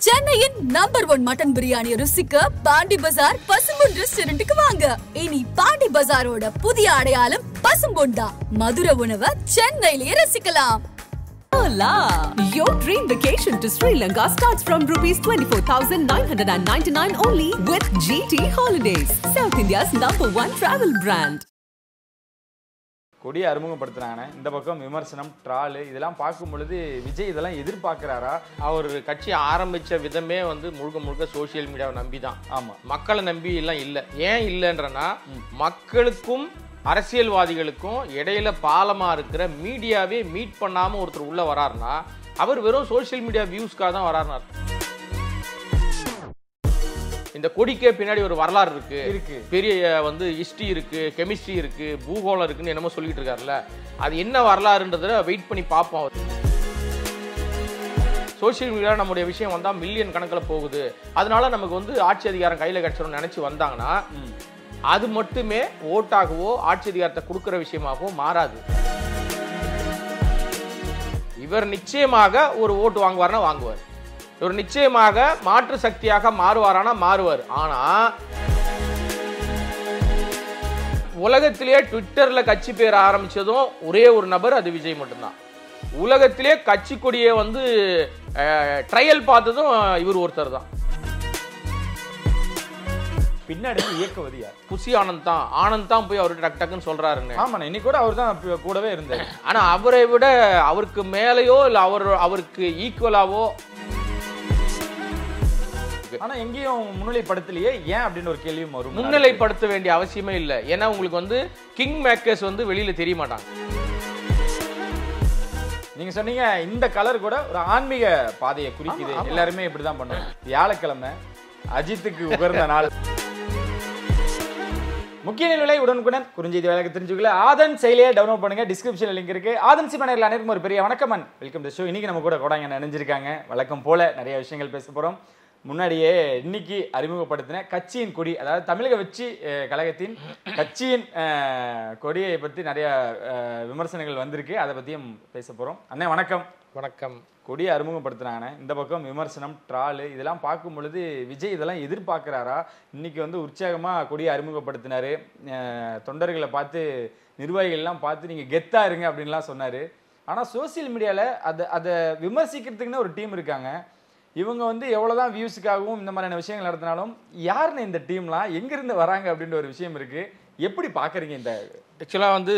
சென்னையின் number 1 mutton biryani ருசிக்க பாண்டி பஜார் பசும்பொன் ரெஸ்டாரண்ட்டுக்கு வாங்க. இனி பாண்டி பஜாரோட புதிய அடையாளம் பசும்பொன் தான். மதுரை உணவை சென்னையிலேயே ரசிக்கலாம். Hola! Your dream vacation to Sri Lanka starts from rupees 24,999 only with GT Holidays, South India's #1 travel brand. கொடியை அறிமுகப்படுத்துறாங்க. இந்த பக்கம் விமர்சனம், ட்ரால் இதெல்லாம் பார்க்கும் பொழுது விஜய் இதெல்லாம் எதிர்பார்க்கிறாரா? அவர் கட்சி ஆரம்பித்த விதமே வந்து முழுக்க முழுக்க சோசியல் மீடியாவை நம்பி தான். ஆமாம், மக்களை நம்பி எல்லாம் இல்லை. ஏன் இல்லைன்றனா, மக்களுக்கும் அரசியல்வாதிகளுக்கும் இடையில பாலமாக இருக்கிற மீடியாவே மீட் பண்ணாமல் ஒருத்தர் உள்ளே வராருன்னா அவர் வெறும் சோசியல் மீடியா வியூஸ்க்காக தான் வராருனார். இந்த கொடிக்கே பின்னாடி ஒரு வரலாறு இருக்கு, பெரிய வந்து ஹிஸ்டரி இருக்கு, கெமிஸ்ட்ரி இருக்கு, பூகோளம் இருக்குன்னு என்னமோ சொல்லிட்டு இருக்காருல்ல, அது என்ன வரலாறுன்றத வெயிட் பண்ணி பார்ப்போம். அவர் சோசியல் மீடியா நம்முடைய விஷயம் வந்தா மில்லியன் கணக்கில் போகுது, அதனால நமக்கு வந்து ஆட்சி அதிகாரம் கையில் கிடைச்சிடும் நினைச்சு வந்தாங்கன்னா அது மட்டுமே ஓட்டாகவோ ஆட்சி அதிகாரத்தை கொடுக்கிற விஷயமாகவோ மாறாது. இவர் நிச்சயமாக ஒரு ஓட்டு வாங்குவார்னா வாங்குவார், இவர் நிச்சயமாக மாற்று சக்தியாக மாறுவாரானா மாறுவார். ஆனா உலகத்திலேயே ட்விட்டர்ல கட்சி பேர் ஆரம்பிச்சதும் ஒரே ஒரு நபர், அது விஜய் மட்டும்தான். உலகத்திலே கட்சி கொடியை வந்து ட்ரையல் பார்த்ததும் இவர் ஒருத்தர் தான். பின்னாடி இயக்குவது யார்? புசி ஆனந்த் தான் போய் அவர்கிட்ட டக்கு டக்குன்னு சொல்றாருன்னு. ஆமா, இன்னைக்கு கூட அவர் தான் கூடவே இருந்தார். ஆனா அவரை விட அவருக்கு மேலேயோ இல்ல அவருக்கு ஈக்குவலாவோ ஆனா எங்கேயும் முன்னிலைப்படுத்தலையே, ஏன் அப்படின்னு ஒரு கேள்வியும் வரும். முன்னிலைப்படுத்த வேண்டிய அவசியமே இல்லை. ஏன்னா உங்களுக்கு வந்து கிங் மேக்கர்ஸ் வந்து வெளியில தெரிய மாட்டாங்க. நீங்க சொன்னீங்க இந்த கலர் கூட ஒரு ஆன்மீக பாதையை குறிக்குது, எல்லாருமே இப்படிதான் பண்ணுவோம். வியாழக்கிழமை அஜித்துக்கு உகர்ந்த நாள். முக்கிய நிலை உடனுக்குடன் குறிஞ்செய்தி வேலைக்கு தெரிஞ்சுக்கல ஆதன் செயலியை டவுன்லோட் பண்ணுங்க, டிஸ்கிரிப்ஷன்ல லிங்க் இருக்கு. ஆதன் சிமனர்கள் அனைவருக்கும் ஒரு பெரிய வணக்கம் அண்ட் வெல்கம் டு ஷோ. இன்னைக்கு நம்ம கூட கொடாங்க நினைஞ்சிருக்காங்க. வழக்கம் போல நிறைய விஷயங்கள் பேச போறோம். முன்னாடியே இன்னைக்கு அறிமுகப்படுத்தின கட்சியின் கொடி, அதாவது தமிழக வெற்றி கழகத்தின் கட்சியின் கொடியை பற்றி நிறைய விமர்சனங்கள் வந்திருக்கு, அதை பற்றியும் பேச போகிறோம். அண்ணே வணக்கம். வணக்கம். கொடியை அறிமுகப்படுத்துனாங்கண்ணே. இந்த பக்கம் விமர்சனம், ட்ராலு இதெல்லாம் பார்க்கும் பொழுது விஜய் இதெல்லாம் எதிர்பார்க்குறாரா? இன்னைக்கு வந்து உற்சாகமாக கொடியை அறிமுகப்படுத்தினாரு. தொண்டர்களை பார்த்து, நிர்வாகிகள்லாம் பார்த்து நீங்கள் கெத்தா இருங்க அப்படின்லாம் சொன்னார். ஆனால் சோசியல் மீடியாவில் அதை விமர்சிக்கிறதுக்குன்னு ஒரு டீம் இருக்காங்க. இவங்க வந்து எவ்வளோதான் வியூஸுக்காகவும் இந்த மாதிரியான விஷயங்கள் நடத்தினாலும் யாருன்னு இந்த டீம்லாம் எங்கேருந்து வராங்க அப்படின்ற ஒரு விஷயம் இருக்குது. எப்படி பார்க்குறீங்க? இந்த ஆக்சுவலாக வந்து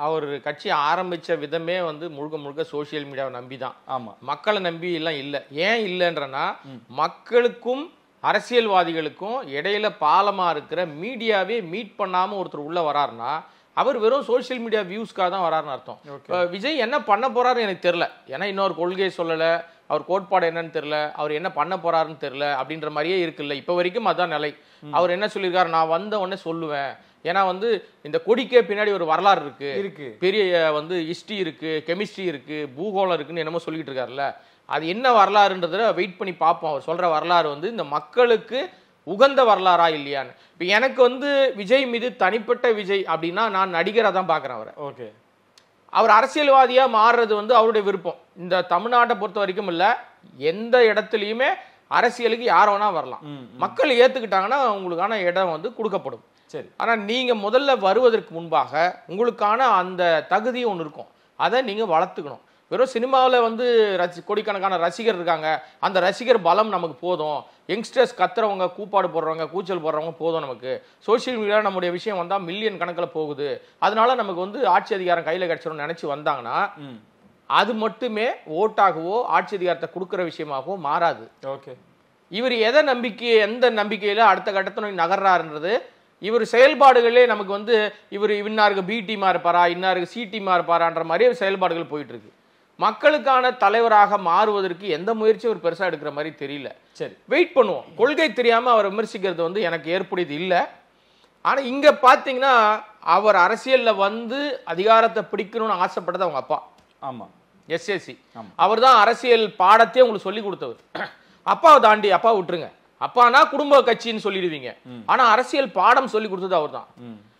அவர் கட்சி ஆரம்பித்த விதமே வந்து முழுக்க முழுக்க சோசியல் மீடியாவை நம்பி தான். ஆமாம், மக்களை நம்பி எல்லாம் இல்லை. ஏன் இல்லைன்றனா, மக்களுக்கும் அரசியல்வாதிகளுக்கும் இடையில பாலமாக இருக்கிற மீடியாவே மீட் பண்ணாமல் ஒருத்தர் உள்ளே வராருன்னா அவர் வெறும் சோசியல் மீடியா வியூஸ்க்காக தான் வராருன்னு அர்த்தம். விஜய் என்ன பண்ண போறாருன்னு எனக்கு தெரியல. ஏன்னா இன்னொரு கொள்கையை சொல்லலை, அவர் கோட்பாடு என்னன்னு தெரியல, அவர் என்ன பண்ண போறாருன்னு தெரியல அப்படின்ற மாதிரியே இருக்குல்ல. இப்போ வரைக்கும் அதான் நிலை. அவர் என்ன சொல்லியிருக்காரு, நான் வந்த உடனே சொல்லுவேன். ஏன்னா வந்து இந்த கொடிக்கே பின்னாடி ஒரு வரலாறு இருக்கு, பெரிய வந்து ஹிஸ்டரி இருக்கு, கெமிஸ்ட்ரி இருக்கு, பூகோளம் இருக்குன்னு என்னமோ சொல்லிட்டு இருக்காருல்ல, அது என்ன வரலாறுன்றத வெயிட் பண்ணி பார்ப்போம். அவர் சொல்ற வரலாறு வந்து இந்த மக்களுக்கு உகந்த வரலாறா இல்லையான்னு. இப்போ எனக்கு வந்து விஜய் மீது தனிப்பட்ட விஜய் அப்படின்னா நான் நடிகராக தான் பார்க்குறேன் அவரை. ஓகே, அவர் அரசியல்வாதியாக மாறுறது வந்து அவருடைய விருப்பம். இந்த தமிழ்நாட்டை பொறுத்த வரைக்கும் இல்லை, எந்த இடத்துலையுமே அரசியலுக்கு யார் வேணா வரலாம். மக்கள் ஏற்றுக்கிட்டாங்கன்னா உங்களுக்கான இடம் வந்து கொடுக்கப்படும். சரி, ஆனால் நீங்கள் முதல்ல வருவதற்கு முன்பாக உங்களுக்கான அந்த தகுதி ஒன்று இருக்கும், அதை நீங்கள் வளர்த்துக்கணும். வெறும் சினிமாவில் வந்து கோடிக்கணக்கான ரசிகர் இருக்காங்க, அந்த ரசிகர் பலம் நமக்கு போதும். யங்ஸ்டர்ஸ் கத்துறவங்க, கூப்பாடு போடுறவங்க, கூச்சல் போடுறவங்க போதும் நமக்கு. சோசியல் மீடியா நம்முடைய விஷயம் வந்தால் மில்லியன் கணக்கில் போகுது, அதனால நமக்கு வந்து ஆட்சி அதிகாரம் கையில் கிடைச்சிடும் நினைச்சு வந்தாங்கன்னா அது மட்டுமே ஓட்டாகவோ ஆட்சி அதிகாரத்தை கொடுக்குற விஷயமாகவோ மாறாது. ஓகே, இவர் எந்த நம்பிக்கையில் அடுத்த கட்டத்தை நகர்றாருன்றது இவர் செயல்பாடுகளே நமக்கு வந்து இவர் இன்னாருக்கு பி டீமா இருப்பாரா, இன்னாருக்கு சி டீமா இருப்பாரான்ற மாதிரி செயல்பாடுகள் போயிட்டு இருக்கு. மக்களுக்கான தலைவராக மாறுவதற்கு எந்த முயற்சியும் ஒரு பெருசாக எடுக்கிற மாதிரி தெரியல. சரி, வெயிட் பண்ணுவோம். கொள்கை தெரியாமல் அவர் விமர்சிக்கிறது வந்து எனக்கு ஏற்புடையது இல்லை. ஆனால் இங்கே பார்த்தீங்கன்னா அவர் அரசியலில் வந்து அதிகாரத்தை பிடிக்கணும்னு ஆசைப்பட்டது அவங்க அப்பா. ஆமாம், எஸ்எஸ்சி. அவர் தான் அரசியல் பாடத்தையே உங்களுக்கு சொல்லி கொடுத்தவர். அப்பாவை தாண்டி, அப்பா விட்டுருங்க, அப்பானா குடும்ப கட்சின்னு சொல்லிடுவீங்க, ஆனால் அரசியல் பாடம் சொல்லி கொடுத்தது அவர் தான்.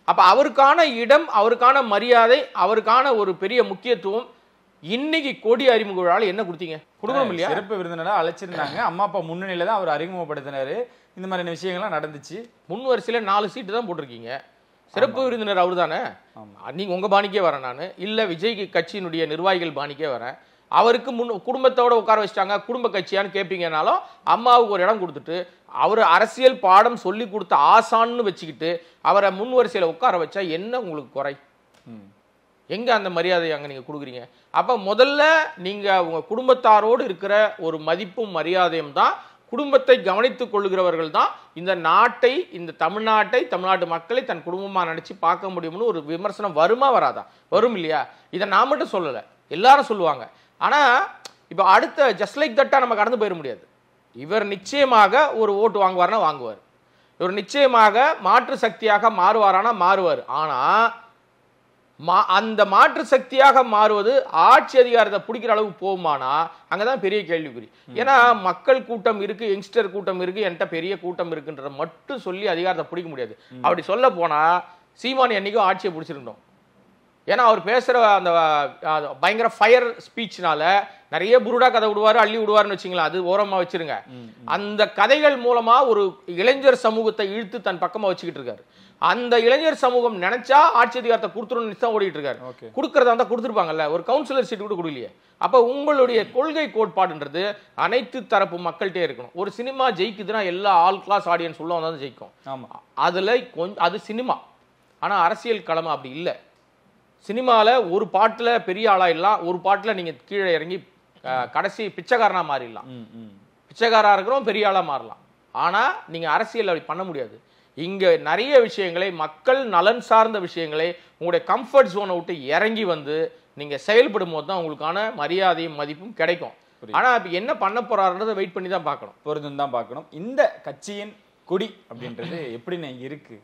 அப்போ அவருக்கான இடம், அவருக்கான மரியாதை, அவருக்கான ஒரு பெரிய முக்கியத்துவம் இன்னைக்கு கொடி அறிமுக விழாவில் என்ன கொடுத்தீங்க? கொடுக்கணும் இல்லையா? சிறப்பு விருந்தினராக அழைச்சிருந்தாங்க. அம்மா அப்பா முன்னணியில தான் அவர் அறிமுகப்படுத்தினாரு. இந்த மாதிரியான விஷயங்கள்லாம் நடந்துச்சு. முன் வரிசையில் 4 சீட்டு தான் போட்டிருக்கீங்க. சிறப்பு விருந்தினர் அவர் தானே. நீங்க உங்க பாணிக்கே வரேன் நான், இல்ல விஜய் கட்சியினுடைய நிர்வாகிகள் பாணிக்கே வரேன். அவருக்கு குடும்பத்தோட உட்கார வச்சிட்டாங்க, குடும்ப கட்சியான்னு கேட்பீங்கனாலும் அம்மாவுக்கு ஒரு இடம் கொடுத்துட்டு அவர் அரசியல் பாடம் சொல்லி கொடுத்த ஆசான்னு வச்சுக்கிட்டு அவரை முன் வரிசையில் உட்கார வச்சா என்ன உங்களுக்கு குறை? எங்க அந்த மரியாதை அங்க நீங்க கொடுக்குறீங்க? அப்ப முதல்ல நீங்க உங்க குடும்பத்தாரோடு இருக்கிற ஒரு மதிப்பும் மரியாதையும் தான், குடும்பத்தை கவனித்துக் கொள்ளுகிறவர்கள் தான் இந்த நாட்டை, இந்த தமிழ்நாட்டு மக்களை தன் குடும்பமா நினைச்சு பார்க்க முடியும்னு ஒரு விமர்சனம் வருமா வராதா? வரும் இல்லையா? இதை நான் மட்டும் சொல்லலை, எல்லாரும் சொல்லுவாங்க. ஆனா இப்ப அடுத்த ஜஸ்ட் லைக் தட்டா நம்ம கடந்து போயிட முடியாது. இவர் நிச்சயமாக ஒரு ஓட்டு வாங்குவார்னா வாங்குவார், இவர் நிச்சயமாக மாற்று சக்தியாக மாறுவாரானா மாறுவார். ஆனா அந்த மாற்று சக்தியாக மாறுவது ஆட்சி அதிகாரத்தை பிடிக்கிற அளவுக்கு போகுமானா அங்கதான் பெரிய கேள்விக்குறி. ஏன்னா மக்கள் கூட்டம் இருக்கு, யங்ஸ்டர் கூட்டம் இருக்கு, என்கிட்ட பெரிய கூட்டம் இருக்குன்ற மட்டும் சொல்லி அதிகாரத்தை பிடிக்க முடியாது. அப்படி சொல்ல போனா சீமான் என்னைக்கும் ஆட்சியை பிடிச்சிருக்கணும். ஏன்னா அவர் பேசுற அந்த பயங்கர ஃபயர் ஸ்பீச்னால நிறைய புருடா கதை விடுவாரு, அள்ளி விடுவாருன்னு வச்சுங்களேன். அது ஓரமா வச்சிருங்க. அந்த கதைகள் மூலமா ஒரு இளைஞர் சமூகத்தை இழுத்து தன் பக்கமா வச்சுக்கிட்டு இருக்காரு. அந்த இளைஞர் சமூகம் நினைச்சா ஆட்சி அதிகாரத்தை கொடுத்துருன்னு தான் ஓடிட்டு இருக்காரு. கொடுக்கறதா இருந்தா கொடுத்துருப்பாங்கல்ல, ஒரு கவுன்சிலர் சீட் கூட கொடுக்கலையே. அப்ப உங்களுடைய கொள்கை கோட்பாடுன்றது அனைத்து தரப்பு மக்கள்கிட்டே இருக்கணும். ஒரு சினிமா ஜெயிக்குதுன்னா எல்லா ஆல் கிளாஸ் ஆடியன்ஸ் உள்ள வந்தாலும் ஜெயிக்கும். அதுல கொஞ்சம் அது சினிமா. ஆனா அரசியல் களம் அப்படி இல்லை. சினிமாவில் ஒரு பாட்டில் பெரிய ஆளாயிடலாம், ஒரு பாட்டில் நீங்கள் கீழே இறங்கி கடைசி பிச்சைக்காரனா மாறிடலாம். பிச்சைக்காராக இருக்கிறோம் பெரிய ஆளாக மாறலாம். ஆனால் நீங்கள் அரசியல் அப்படி பண்ண முடியாது. இங்கே நிறைய விஷயங்களை, மக்கள் நலன் சார்ந்த விஷயங்களை உங்களுடைய கம்ஃபர்ட் ஜோனை விட்டு இறங்கி வந்து நீங்கள் செயல்படும் போது தான் உங்களுக்கான மரியாதையும் மதிப்பும் கிடைக்கும். ஆனால் இப்போ என்ன பண்ண போறாருன்றதை வெயிட் பண்ணி தான் பார்க்கணும், பொறுத்து தான் பார்க்கணும். இந்த கட்சியின் கொடி அப்படின்றது எப்படின்னு இருக்கு?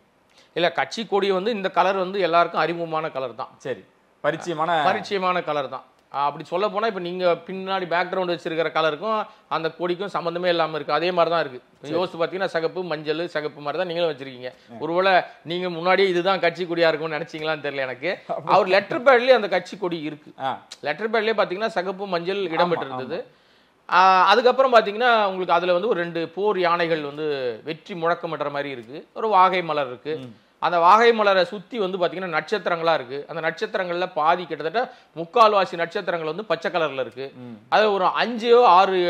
இல்லை, கட்சி கொடி வந்து இந்த கலர் வந்து எல்லாருக்கும் அறிமுகமான கலர் தான். சரி, பரிச்சயமான கலர் தான். அப்படி சொல்ல போனால் இப்போ நீங்கள் பின்னாடி பேக்ரவுண்ட் வச்சிருக்கிற கலருக்கும் அந்த கொடிக்கும் சம்மந்தமே இல்லாமல் இருக்குது. அதே மாதிரி தான் இருக்குது. யோசிச்சு பார்த்தீங்கன்னா சகப்பு மஞ்சள் சகப்பு மாதிரி தான் நீங்களும் வச்சிருக்கீங்க. ஒருவேளை நீங்கள் முன்னாடியே இதுதான் கட்சி கொடியாக இருக்கும்னு நினச்சிங்களான்னு தெரியல எனக்கு. அவர் லெட்டர் பேட்லேயே அந்த கட்சி கொடி இருக்குது. லெட்டர் பேட்லேயே பார்த்தீங்கன்னா சகப்பு மஞ்சள் இடம்பெற்றிருந்தது. அதுக்கப்புறம் பார்த்தீங்கன்னா உங்களுக்கு அதில் வந்து ஒரு 2 போர் யானைகள் வந்து வெற்றி முழக்கமிடுற மாதிரி இருக்குது. ஒரு வாகை மலர் இருக்குது. அந்த வாகை மலரை சுற்றி வந்து பார்த்தீங்கன்னா நட்சத்திரங்களாக இருக்குது. அந்த நட்சத்திரங்களில் பாதி கிட்டத்தட்ட 3/4 நட்சத்திரங்கள் வந்து பச்சை கலரில் இருக்குது. அது ஒரு 5-6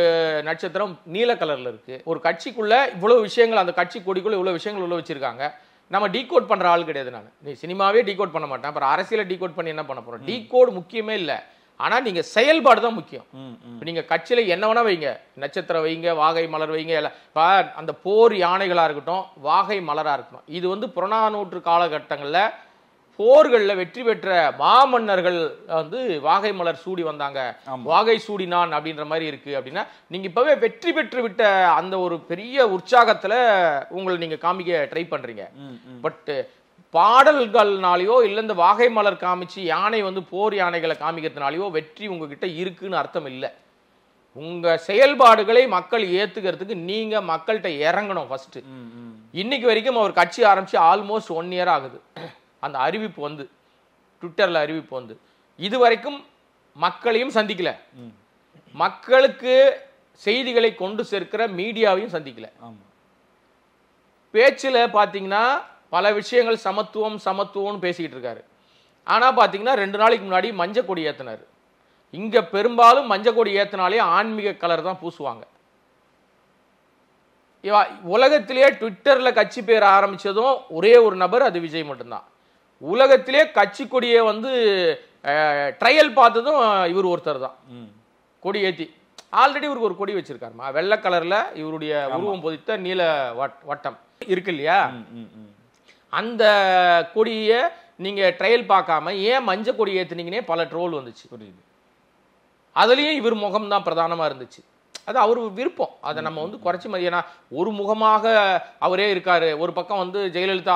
நட்சத்திரம் நீல கலரில் இருக்குது. ஒரு கட்சிக்குள்ளே இவ்வளோ விஷயங்கள், அந்த கட்சி கொடிக்குள்ளே இவ்வளோ விஷயங்கள் உள்ள வச்சுருக்காங்க. நம்ம டீகோட் பண்ணுற ஆள் கிடையாது. நான் நீ சினிமாவே டீகோட் பண்ண மாட்டேன், அப்புறம் அரசியலை டீகோட் பண்ணி என்ன பண்ண போகிறோம்? டீகோட் முக்கியமே இல்லை, ஆனால் நீங்கள் செயல்பாடு தான் முக்கியம். இப்போ நீங்கள் கட்சியில் என்ன வேணால் வைங்க, நட்சத்திரம் வைங்க, வாகை மலர் வைங்க, எல்லாம். இப்போ அந்த போர் யானைகளாக இருக்கட்டும், வாகை மலராக இருக்கட்டும், இது வந்து புறநானூற்று காலகட்டங்களில் போர்களில் வெற்றி பெற்ற மாமன்னர்கள் வந்து வாகை மலர் சூடி வந்தாங்க, வாகை சூடினான் அப்படின்ற மாதிரி இருக்குது. அப்படின்னா நீங்கள் இப்போவே வெற்றி பெற்று விட்ட அந்த ஒரு பெரிய உற்சாகத்தில் உங்களை நீங்கள் காமிக்க ட்ரை பண்ணுறீங்க. பட் பாடல்கள்னாலையோ இல்லை இந்த வாகை மலர் காமிச்சு யானை வந்து போர் யானைகளை காமிக்கிறதுனாலையோ வெற்றி உங்ககிட்ட இருக்குன்னு அர்த்தம் இல்லை. உங்க செயல்பாடுகளை மக்கள் ஏத்துக்கிறதுக்கு நீங்க மக்கள்கிட்ட இறங்கணும் ஃபர்ஸ்ட். இன்னைக்கு வரைக்கும் அவர் கட்சி ஆரம்பிச்சு ஆல்மோஸ்ட் 1 இயர் ஆகுது. அந்த அறிவிப்பு வந்து ட்விட்டர்ல அறிவிப்பு வந்து இது வரைக்கும் மக்களையும் சந்திக்கல, மக்களுக்கு செய்திகளை கொண்டு சேர்க்கிற மீடியாவையும் சந்திக்கல. பேச்சுல பாத்தீங்கன்னா பல விஷயங்கள் சமத்துவம்னு பேசிக்கிட்டு இருக்காரு. ஆனால் பார்த்தீங்கன்னா 2 நாளைக்கு முன்னாடி மஞ்சள் கொடி ஏற்றினார். இங்கே பெரும்பாலும் மஞ்சள் கொடி ஏற்றினாலே ஆன்மீக கலர் தான் பூசுவாங்க. உலகத்திலே ட்விட்டரில் கட்சி பேர் ஆரம்பித்ததும் ஒரே ஒரு நபர், அது விஜய் மட்டும்தான். உலகத்திலே கட்சி கொடியை வந்து ட்ரையல் பார்த்ததும் இவர் ஒருத்தர் தான். கொடி ஏற்றி ஆல்ரெடி இவருக்கு ஒரு கொடி வச்சிருக்காருமா, வெள்ளை கலரில் இவருடைய உருவம் பொதித்த நீல வட்டம் இருக்கு இல்லையா? அந்த கொடியை நீங்க ட்ரையல் பார்க்காம ஏன் மஞ்சள் கொடி ஏத்துனீங்கன்னே பல ட்ரோல் வந்துச்சு. புரியுது. அதுலயும் இவர் முகம் தான் பிரதானமா இருந்துச்சு. அது அவர் விருப்பம், அதை நம்ம வந்து குறைச்சி மதியனா ஒரு முகமாக அவரே இருக்காரு. ஒரு பக்கம் வந்து ஜெயலலிதா,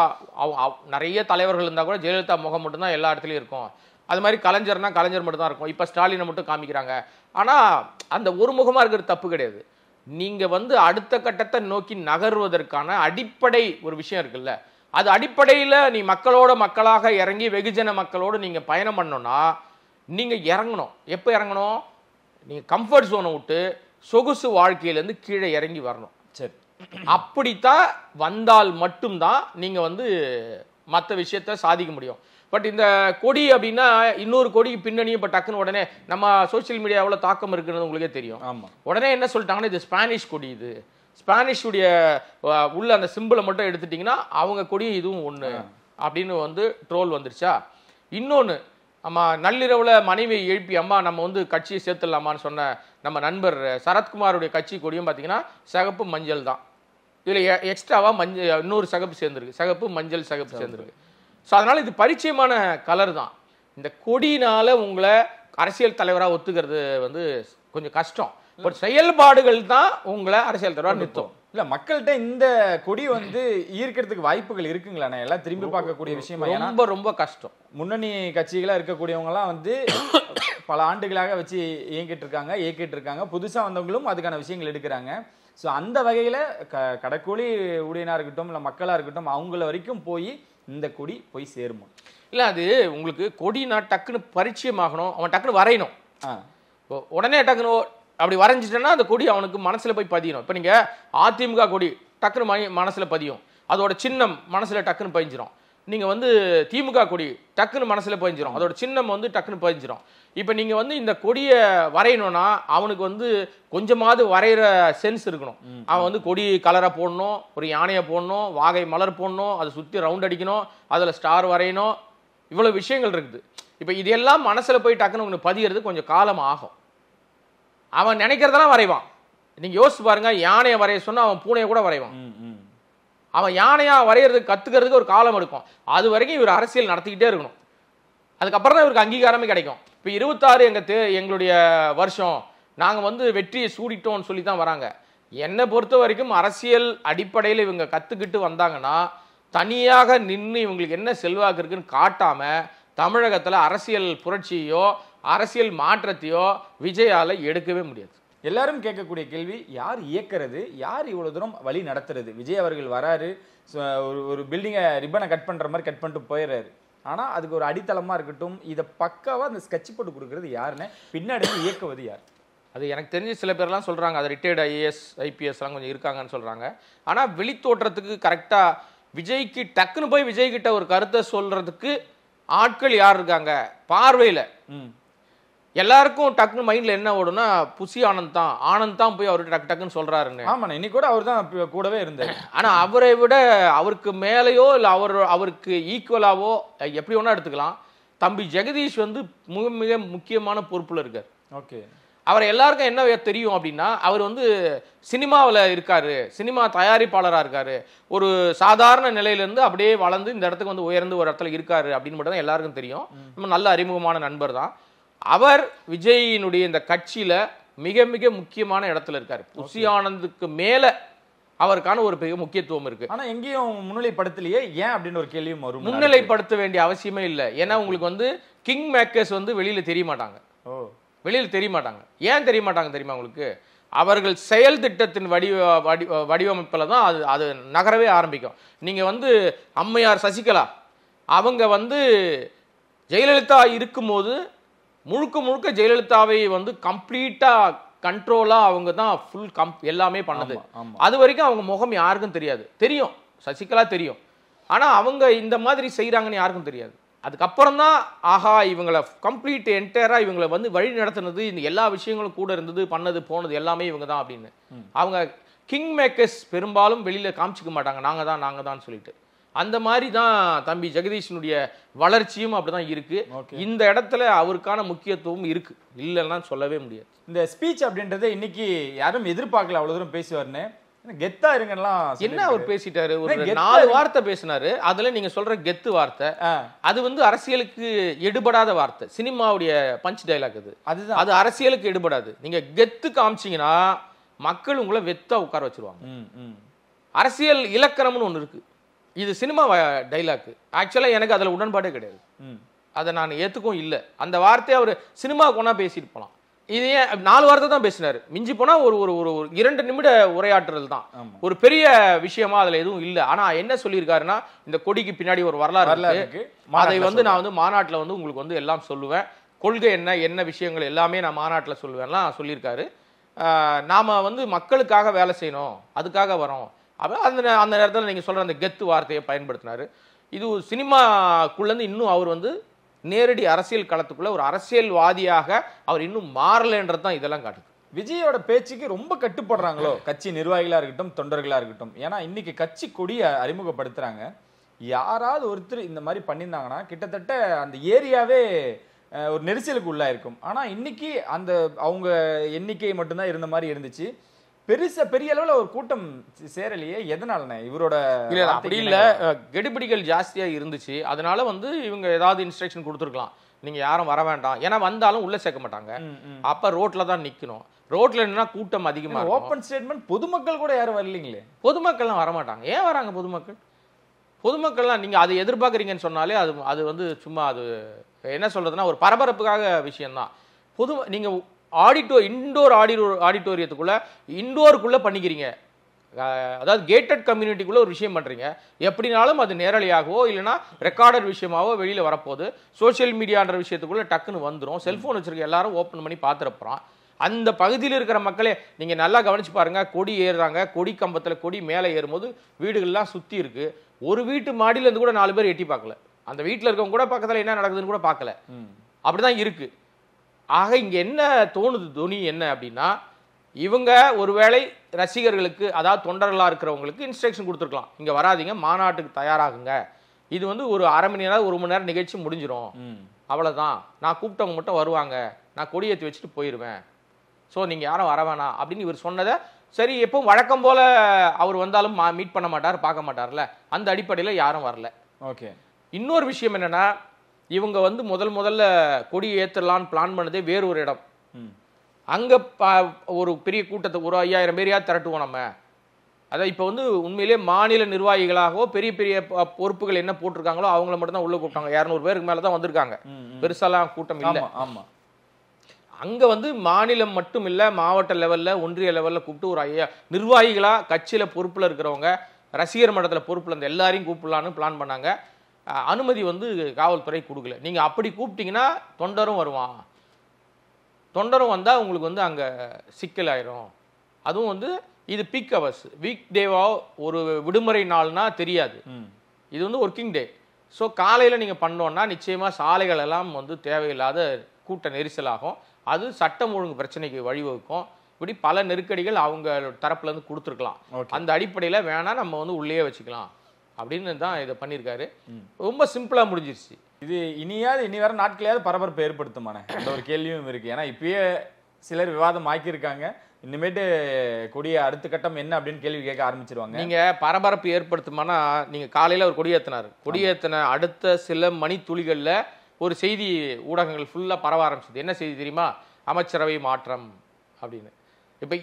நிறைய தலைவர்கள் இருந்தா கூட ஜெயலலிதா முகம் மட்டும்தான் எல்லா இடத்துலயும் இருக்கும். அது மாதிரி கலைஞர்னா கலைஞர் மட்டும் தான் இருக்கும். இப்ப ஸ்டாலினை மட்டும் காமிக்கிறாங்க. ஆனா அந்த ஒரு முகமா இருக்கிறது தப்பு கிடையாது. நீங்க வந்து அடுத்த கட்டத்தை நோக்கி நகர்வதற்கான அடிப்படை ஒரு விஷயம் இருக்குல்ல, அது அடிப்படையில் நீ மக்களோட மக்களாக இறங்கி வெகுஜன மக்களோடு நீங்க பயணம் பண்ணோம்னா நீங்க இறங்கணும். எப்போ இறங்கணும்? நீங்க கம்ஃபர்ட் ஜோனை விட்டு சொகுசு வாழ்க்கையிலேருந்து கீழே இறங்கி வரணும். சரி, அப்படித்தான் வந்தால் மட்டும்தான் நீங்க வந்து மற்ற விஷயத்த சாதிக்க முடியும். பட் இந்த கொடி அப்படின்னா இன்னொரு கொடிக்கு பின்னணியும் இப்போ டக்குன்னு உடனே நம்ம சோசியல் மீடியா எவ்வளோ தாக்கம் இருக்குன்னு உங்களுக்கே தெரியும். ஆமா, உடனே என்ன சொல்லிட்டாங்கன்னா இது ஸ்பானிஷ் கொடி, இது ஸ்பானிஷுடைய உள்ள அந்த சிம்பிளை மட்டும் எடுத்துட்டிங்கன்னா அவங்க கொடி இதுவும் ஒன்று அப்படின்னு வந்து ட்ரோல் வந்துருச்சா. இன்னொன்று, நம்ம நள்ளிரவில் மனைவி எழுப்பி அம்மா நம்ம வந்து கட்சியை சேர்த்துடலாமான்னு சொன்ன நம்ம நண்பர் சரத்குமாருடைய கட்சி கொடியும் பார்த்தீங்கன்னா சிகப்பு மஞ்சள் தான். இதில் எக்ஸ்ட்ராவாக மஞ்சள் இன்னொரு சிகப்பு சேர்ந்துருக்கு, சிகப்பு மஞ்சள் சிகப்பு சேர்ந்துருக்கு. ஸோ அதனால் இது பரிச்சயமான கலர் தான். இந்த கொடியினால் உங்களை அரசியல் தலைவராக ஒத்துக்கிறது வந்து கொஞ்சம் கஷ்டம். பட் செயல்பாடுகள் தான் உங்களை அரசியல் தலைவராக நிறுத்தும். இல்ல மக்கள்கிட்ட இந்த கொடி வந்து ஈர்க்கிறதுக்கு வாய்ப்புகள் இருக்குங்களா? எல்லாம் திரும்பி பார்க்கக்கூடிய விஷயமா? ரொம்ப ரொம்ப கஷ்டம். முன்னணி கட்சிகளா இருக்கக்கூடியவங்க எல்லாம் வந்து பல ஆண்டுகளாக வச்சு இயக்கிட்டு இருக்காங்க. புதுசா வந்தவங்களும் அதுக்கான விஷயங்கள் எடுக்கிறாங்க. ஸோ அந்த வகையில கடைக்கூலி ஊழியனா இருக்கட்டும் இல்ல மக்களா இருக்கட்டும் அவங்கள வரைக்கும் போய் இந்த கொடி போய் சேருமா? இல்ல அது உங்களுக்கு கொடினா டக்குன்னு பரிச்சயமாகணும், அவன் டக்குன்னு வரையணும். உடனே டக்குன்னு அப்படி வரைஞ்சிட்டேன்னா அந்த கொடி அவனுக்கு மனசுல போய் பதியணும். இப்போ நீங்க அதிமுக கொடி டக்குன்னு மனசுல பதியும், அதோட சின்னம் மனசுல டக்குன்னு பதிஞ்சிரும். நீங்க வந்து திமுக கொடி டக்குன்னு மனசுல பதிஞ்சிரும், அதோட சின்னம் வந்து டக்குன்னு பதிஞ்சிரும். இப்போ நீங்க வந்து இந்த கொடியை வரையணும்னா அவனுக்கு வந்து கொஞ்சமாவது வரைகிற சென்ஸ் இருக்கணும். அவன் வந்து கொடி கலரை போடணும், ஒரு யானையை போடணும், வாகை மலர் போடணும், அதை சுற்றி ரவுண்ட் அடிக்கணும், அதில் ஸ்டார் வரையணும், இவ்வளோ விஷயங்கள் இருக்குது. இப்போ இதெல்லாம் மனசில் போய் டக்குன்னு உங்களுக்கு பதிகிறது கொஞ்சம் காலம் ஆகும். அவன் நினைக்கிறதெல்லாம் வரைவான். நீங்கள் யோசிச்சு பாருங்க, யானையை வரைய சொன்னால் அவன் பூனையை கூட வரைவான். அவன் யானையா வரைகிறதுக்கு கற்றுக்கிறதுக்கு ஒரு காலம் எடுக்கும். அது வரைக்கும் இவர் அரசியல் நடத்திக்கிட்டே இருக்கணும். அதுக்கப்புறம் தான் இவருக்கு அங்கீகாரமே கிடைக்கும். இப்போ 26 எங்களுடைய வருஷம், நாங்கள் வந்து வெற்றியை சூடிட்டோம்னு சொல்லி தான் வராங்க. என்னை பொறுத்த வரைக்கும் அரசியல் அடிப்படையில் இவங்க கற்றுக்கிட்டு வந்தாங்கன்னா தனியாக நின்று இவங்களுக்கு என்ன செல்வாக்கு இருக்குன்னு காட்டாமல் தமிழகத்தில் அரசியல் புரட்சியோ அரசியல் மாற்றத்தையோ விஜயால எடுக்கவே முடியாது. எல்லாரும் கேட்கக்கூடிய கேள்வி, யார் இயக்கிறது, யார் இவ்வளவு தூரம் வழி நடத்துறது? விஜய் அவர்கள் வராரு, ஒரு பில்டிங்கை ரிப்பனை கட் பண்ற மாதிரி கட் பண்ணிட்டு போயிடுறாரு. ஆனா அதுக்கு ஒரு அடித்தளமா இருக்கட்டும், இதை பக்காவா அந்த ஸ்கெட்ச் போட்டு கொடுக்கறது யாருன்னு, பின்னாடி இயக்குவது யார்? அது எனக்கு தெரிஞ்சு சில பேர்லாம் சொல்றாங்க அது ரிட்டையர்டு ஐஏஎஸ் ஐபிஎஸ்லாம் கொஞ்சம் இருக்காங்கன்னு சொல்றாங்க. ஆனா வெளித்தோற்றத்துக்கு கரெக்டா விஜய்க்கு டக்குன்னு போய் விஜய் கிட்ட ஒரு கருத்தை சொல்றதுக்கு ஆட்கள் யார் இருக்காங்க பார்வையில? எல்லாருக்கும் டக்குன்னு மைண்ட்ல என்ன ஓடுனா புசி ஆனந்த் தான் போய் அவர்கிட்ட டக்குன்னு சொல்றாருன்னு. ஆமா, இன்னைக்கு கூட அவர் தான் கூடவே இருந்தார். ஆனா அவரை விட அவருக்கு மேலேயோ இல்ல அவருக்கு ஈக்குவலாவோ எப்படி வேணா எடுத்துக்கலாம், தம்பி ஜெகதீஷ் வந்து மிக மிக முக்கியமான பொறுப்புல இருக்கார். ஓகே, அவர் எல்லாருக்கும் என்ன தெரியும் அப்படின்னா அவர் வந்து சினிமாவில் இருக்காரு, சினிமா தயாரிப்பாளராக இருக்காரு, ஒரு சாதாரண நிலையிலேருந்து அப்படியே வளர்ந்து இந்த இடத்துக்கு வந்து உயர்ந்து ஒரு இடத்துல இருக்காரு அப்படின்னு மட்டும் தான் எல்லாருக்கும் தெரியும். நம்ம நல்ல அறிமுகமான நண்பர் தான் அவர். விஜயினுடைய இந்த கட்சியில மிக மிக முக்கியமான இடத்துல இருக்காரு. புசி ஆனந்துக்கு மேல அவருக்கான ஒரு பெரிய முக்கியத்துவம் இருக்கு. ஆனா எங்கேயும் முன்னிலைப்படுத்தலையே, ஏன் அப்படின்னு ஒரு கேள்வியும் வரும். முன்னிலைப்படுத்த வேண்டிய அவசியமே இல்லை. ஏன்னா உங்களுக்கு வந்து கிங் மேக்கர்ஸ் வந்து வெளியில தெரிய மாட்டாங்க. ஏன் தெரிய மாட்டாங்க தெரியுமா உங்களுக்கு? அவர்கள் செயல் திட்டத்தின் வடிவமைப்பில் தான் அது நகரவே ஆரம்பிக்கும். நீங்க வந்து அம்மையார் சசிகலா அவங்க வந்து ஜெயலலிதா இருக்கும்போது முழுக்க ஜெயலலிதாவை வந்து கம்ப்ளீட்டா கண்ட்ரோலா அவங்க தான் ஃபுல் எல்லாமே பண்ணது. அது வரைக்கும் அவங்க முகம் யாருக்கும் தெரியாது. தெரியும், சசிகலா தெரியும், ஆனா அவங்க இந்த மாதிரி செய்யறாங்கன்னு யாருக்கும் தெரியாது. அதுக்கப்புறம் தான் ஆஹா இவங்களை கம்ப்ளீட் என்டையரா இவங்களை வந்து வழி நடத்துனது, இந்த எல்லா விஷயங்களும் கூட இருந்தது, பண்ணது போனது எல்லாமே இவங்க தான் அப்படின்னு. அவங்க கிங் மேக்கர்ஸ் பெரும்பாலும் வெளியில காமிச்சிக்க மாட்டாங்க, நாங்க தான் சொல்லிட்டு. அந்த மாதிரி தான் தம்பி ஜெகதீஷனுடைய வளர்ச்சியும் அப்படிதான் இருக்கு. இந்த இடத்துல அவருக்கான முக்கியத்துவம் இருக்கு, இல்லைன்னா சொல்லவே முடியாது. இந்த ஸ்பீச் அப்படின்றத இன்னைக்கு யாரும் எதிர்பார்க்கல அவ்வளவு தூரம் பேசுவார்னு. கெத்தா இருங்கலாம் என்ன அவர் பேசிட்டாரு, ஒரு 4 வார்த்தை பேசினாரு. அதுல நீங்க சொல்ற கெத்து வார்த்தை அது வந்து அரசியலுக்கு எடுபடாத வார்த்தை. சினிமாவுடைய பஞ்ச் டைலாக் அது அரசியலுக்கு எடுபடாது. நீங்க கெத்து காமிச்சீங்கன்னா மக்கள் உங்களை வெத்தா உட்கார வச்சிருவாங்க. அரசியல் இலக்கணம்னு ஒண்ணு இருக்கு, இது சினிமா டைலாக். ஆக்சுவலா எனக்கு அதுல உடன்பாடே கிடையாது, அதை நான் ஏத்துக்கவும் இல்லை. அந்த வார்த்தையை அவர் சினிமாவுக்கு ஒன்னா பேசிட்டு போலாம். இதே 4 வார்த்தை தான் பேசினாரு, மிஞ்சி போனா ஒரு 2 நிமிட உரையாற்றுறது தான், ஒரு பெரிய விஷயமா அதுல எதுவும் இல்லை. ஆனா என்ன சொல்லியிருக்காருன்னா இந்த கொடிக்கு பின்னாடி ஒரு வரலாறு இருக்கு, அதை வந்து நான் வந்து மாநாட்டில் வந்து உங்களுக்கு வந்து எல்லாம் சொல்லுவேன். கொள்கை என்ன விஷயங்கள் எல்லாமே நான் மாநாட்டில் சொல்லுவேன்லாம் சொல்லியிருக்காரு. நாம் வந்து மக்களுக்காக வேலை செய்யணும், அதுக்காக வரோம். அப்போ அந்த நேரத்தில் நீங்கள் சொல்கிற அந்த கெத்து வார்த்தையை பயன்படுத்தினார். இது சினிமாக்குள்ளேருந்து இன்னும் அவர் வந்து நேரடி அரசியல் களத்துக்குள்ளே ஒரு அரசியல்வாதியாக அவர் இன்னும் மாறலைன்றது தான் இதெல்லாம் காட்டுது. விஜயோட பேச்சுக்கு ரொம்ப கட்டுப்படுறாங்களோ கட்சி நிர்வாகிகளா இருக்கட்டும், தொண்டர்களா இருக்கட்டும். ஏன்னா இன்னைக்கு கட்சி கொடியை அறிமுகப்படுத்துறாங்க. யாராவது ஒருத்தர் இந்த மாதிரி பண்ணியிருந்தாங்கன்னா கிட்டத்தட்ட அந்த ஏரியாவே ஒரு நெரிசலுக்கு உள்ளா இருக்கும். ஆனா இன்னைக்கு அந்த அவங்க எண்ணிக்கை மட்டும்தான் இருந்த மாதிரி இருந்துச்சு. பெரிய அளவுல ஒரு கூட்டம் சேரலையே, எதனாலண்ணே? இவரோட அப்படி இல்ல, கெடுபிடிகள் ஜாஸ்தியா இருந்துச்சு. அதனால வந்து இவங்க ஏதாவது இன்ஸ்ட்ரக்ஷன் கொடுத்துருக்கலாம், நீங்க யாரும் வர வேண்டாம். ஏன்னா வந்தாலும் உள்ள சேர்க்க மாட்டாங்க, அப்ப ரோட்ல தான் நிக்கணும். ரோட்ல நின்னா கூட்டம் அதிகமா. ஓப்பன் ஸ்டேட்மெண்ட், பொதுமக்கள் கூட யாரும் வரலீங்களே. பொதுமக்கள்லாம் வரமாட்டாங்க. ஏன் வராங்க பொதுமக்கள்லாம்? நீங்க அதை எதிர்பார்க்குறீங்கன்னு சொன்னாலே அது வந்து சும்மா அது என்ன சொல்றதுன்னா ஒரு பரபரப்புக்காக விஷயம்தான். நீங்க இண்டோர் ஆடிட்டோரியத்துக்குள்ள இண்டோருக்குள்ள பண்ணிக்கிறீங்க, அதாவது கேட்டட் கம்யூனிட்டிக்குள்ள ஒரு விஷயம் பண்றீங்க. எப்படினாலும் அது நேரலையாகவோ இல்லைன்னா ரெக்கார்டட் விஷயமாவோ வெளியில வரப்போகுது. சோசியல் மீடியான்ற விஷயத்துக்குள்ள டக்குன்னு வந்துடும். செல்போன் வச்சிருக்க எல்லாரும் ஓப்பன் பண்ணி பார்த்துறப்போம். அந்த பகுதியில் இருக்கிற மக்களே நீங்க நல்லா கவனிச்சு பாருங்க, கொடி ஏறுறாங்க, கொடி கம்பத்தில் கொடி மேலே ஏறும்போது வீடுகள்லாம் சுற்றி இருக்கு. ஒரு வீட்டு மாடியில இருந்து கூட 4 பேர் எட்டி பார்க்கல. அந்த வீட்டில் இருக்கவங்க கூட பக்கத்தில் என்ன நடக்குதுன்னு கூட பார்க்கல. அப்படிதான் இருக்கு. ஆக இங்க என்ன தோணுது, துணி என்ன அப்படின்னா, இவங்க ஒருவேளை ரசிகர்களுக்கு, அதாவது தொண்டர்களா இருக்கிறவங்களுக்கு இன்ஸ்ட்ரக்ஷன் கொடுத்துருக்கலாம், இங்க வராதிங்க, மாநாட்டுக்கு தயாராகுங்க, இது வந்து ஒரு அரை மணி நேரம் 1 மணி நேரம் நிகழ்ச்சி முடிஞ்சிடும், அவ்வளவுதான், நான் கூப்பிட்டவங்க மட்டும் வருவாங்க, நான் கொடியேற்றி வச்சுட்டு போயிடுவேன், ஸோ நீங்க யாரும் வர வேணாம் அப்படின்னு இவர் சொன்னதை சரி. எப்பவும் வழக்கம் போல அவர் வந்தாலும் மீட் பண்ண மாட்டார், பார்க்க மாட்டார்ல, அந்த அடிப்படையில் யாரும் வரல. ஓகே. இன்னொரு விஷயம் என்னன்னா, இவங்க வந்து முதல்ல கொடி ஏற்றலான்னு பிளான் பண்ணதே வேறு ஒரு இடம். அங்க ஒரு பெரிய கூட்டத்தை ஒரு 5000 பேரையாவது திரட்டுவோம் நம்ம. அதான் இப்போ வந்து உண்மையிலே மாநில நிர்வாகிகளாகவோ பெரிய பொறுப்புகள் என்ன போட்டிருக்காங்களோ அவங்கள மட்டும் தான் உள்ள கூப்பிட்டாங்க. 200 பேருக்கு மேல தான் வந்திருக்காங்க, பெருசாலாம் கூட்டம் இல்லை. ஆமா. அங்க வந்து மாநிலம் மட்டும் இல்ல, மாவட்ட லெவல்ல, ஒன்றிய லெவல்ல கூப்பிட்டு ஒரு நிர்வாகிகளா கட்சியில பொறுப்புல இருக்கிறவங்க, ரசிகர் மன்றத்துல பொறுப்புல இருந்த எல்லாரையும் கூப்பிடலான்னு பிளான் பண்ணாங்க. அனுமதி வந்து காவல்துறை கொடுக்கல. நீங்க அப்படி கூப்பிட்டீங்கன்னா தொண்டரும் வருவான், தொண்டரும் வந்தா உங்களுக்கு வந்து அங்க சிக்கல் ஆயிரும். அதுவும் வந்து இது பீக் ஹவர்ஸ், வீக் டேவா ஒரு விடுமுறை நாள்னா தெரியாது, இது வந்து ஒர்க்கிங் டே. ஸோ காலையில் நீங்கள் பண்ணோன்னா நிச்சயமா சாலைகள் எல்லாம் வந்து தேவையில்லாத கூட்ட நெரிசலாகும், அது சட்டம் ஒழுங்கு பிரச்சனைக்கு வழிவகுக்கும். இப்படி பல நெருக்கடிகள் அவங்க தரப்புல இருந்து கொடுத்துருக்கலாம். அந்த அடிப்படையில் வேணா நம்ம வந்து உள்ளே வச்சுக்கலாம் அப்படின்னு தான் இதை பண்ணியிருக்காரு. ரொம்ப சிம்பிளா முடிஞ்சிருச்சு. இது இனி வர நாட்களையாவது பரபரப்பு ஏற்படுத்துமானே அந்த ஒரு கேள்வியும் இருக்கு. ஏன்னா இப்பயே சிலர் விவாதம் ஆக்கியிருக்காங்க, இனிமேட்டு கொடிய அடுத்த கட்டம் என்ன அப்படின்னு கேள்வி கேட்க ஆரம்பிச்சிருவாங்க. நீங்க பரபரப்பு ஏற்படுத்துமானா, நீங்க காலையில ஒரு கொடியேற்றினார், கொடியேற்றின அடுத்த சில மணி துளிகள்ல ஒரு செய்தி ஊடகங்கள் ஃபுல்லா பரவ ஆரம்பிச்சது. என்ன செய்தி தெரியுமா? அமைச்சரவை மாற்றம் அப்படின்னு. இப்ப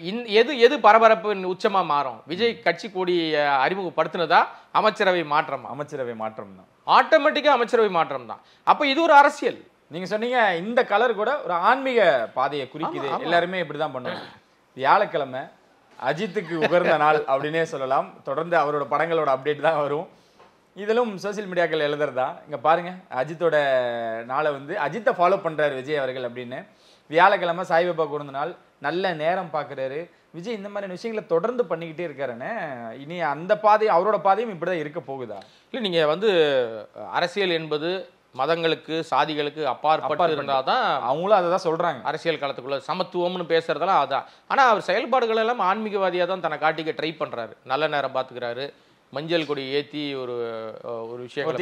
எது பரபரப்பு உச்சமா மாறும்? விஜய் கட்சி கொடி அறிமுகப்படுத்தினதா அமைச்சரவை மாற்றம்? அமைச்சரவை மாற்றம் தான், ஆட்டோமேட்டிக்கா அமைச்சரவை மாற்றம் தான். அப்ப இது ஒரு அரசியல். நீங்க சொன்னீங்க இந்த கலர் கூட ஒரு ஆன்மீக பாதையை குறிக்குது. எல்லாருமே இப்படிதான் பண்ணுவாங்க. வியாழக்கிழமை அஜித்துக்கு உகர்ந்த நாள் அப்படின்னே சொல்லலாம். தொடர்ந்து அவரோட படங்களோட அப்டேட் தான் வரும். இதிலும் சோசியல் மீடியாக்கள் எழுதுறதா. இங்க பாருங்க, அஜித்தோட நாளை வந்து அஜித்தை ஃபாலோ பண்றாரு விஜய் அவர்கள் அப்படின்னு. வியாழக்கிழமை சாய்பாபா உகர்ந்த நாள், நல்ல நேரம் பார்க்குறாரு விஜய். இந்த மாதிரி விஷயங்களை தொடர்ந்து பண்ணிக்கிட்டே இருக்காருன்னு. இனி அந்த பாதை, அவரோட பாதையும் இப்படிதான் இருக்க போகுதா? இல்லை, நீங்க வந்து அரசியல் என்பது மதங்களுக்கு சாதிகளுக்கு அப்பாற்பட்டு இருந்தாதான் அவங்களும் அதை தான் சொல்றாங்க. அரசியல் களத்துக்குள்ள சமத்துவம்னு பேசுறதெல்லாம் அதான். ஆனா அவர் செயல்பாடுகள் எல்லாம் ஆன்மீகவாதியா தான் தன்னை காட்டிக்க ட்ரை பண்றாரு. நல்ல நேரம் பார்த்துக்கிறாரு, மஞ்சள் கொடி ஏற்றி ஒரு விஷயம்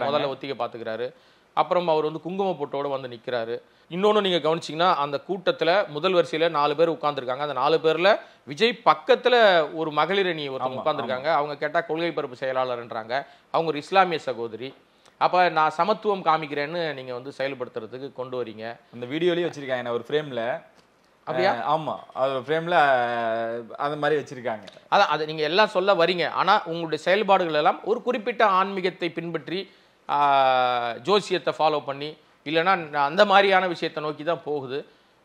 முதல்ல ஒத்திகை பார்த்துக்கிறாரு. அப்புறம் அவர் வந்து குங்கும பொட்டோடு வந்து நிற்கிறாரு. இன்னொன்று நீங்கள் கவனிச்சிங்கன்னா, அந்த கூட்டத்தில் முதல் வரிசையில் 4 பேர் உட்காந்துருக்காங்க. அந்த 4 பேரில் விஜய் பக்கத்தில் ஒரு மகளிர் அணி ஒருத்தவங்க உட்காந்துருக்காங்க. அவங்க கேட்டால் கொள்கை பரப்பு செயலாளர்ன்றாங்க. அவங்க ஒரு இஸ்லாமிய சகோதரி. அப்போ நான் சமத்துவம் காமிக்கிறேன்னு நீங்கள் வந்து செயல்படுத்துறதுக்கு கொண்டு வரீங்க. அந்த வீடியோலேயே வச்சுருக்காங்க ஒரு ஃப்ரேமில். அப்படியா? ஆமாம், அது ஃப்ரேமில் அந்த மாதிரி வச்சுருக்காங்க. அதான், அது நீங்கள் எல்லாம் சொல்ல வரீங்க. ஆனால் உங்களுடைய செயல்பாடுகள் எல்லாம் ஒரு குறிப்பிட்ட ஆன்மீகத்தை பின்பற்றி ஜோசியத்தை ஃபாலோ பண்ணி, இல்லைன்னா அந்த மாதிரியான விஷயத்தை நோக்கி தான் போகுது.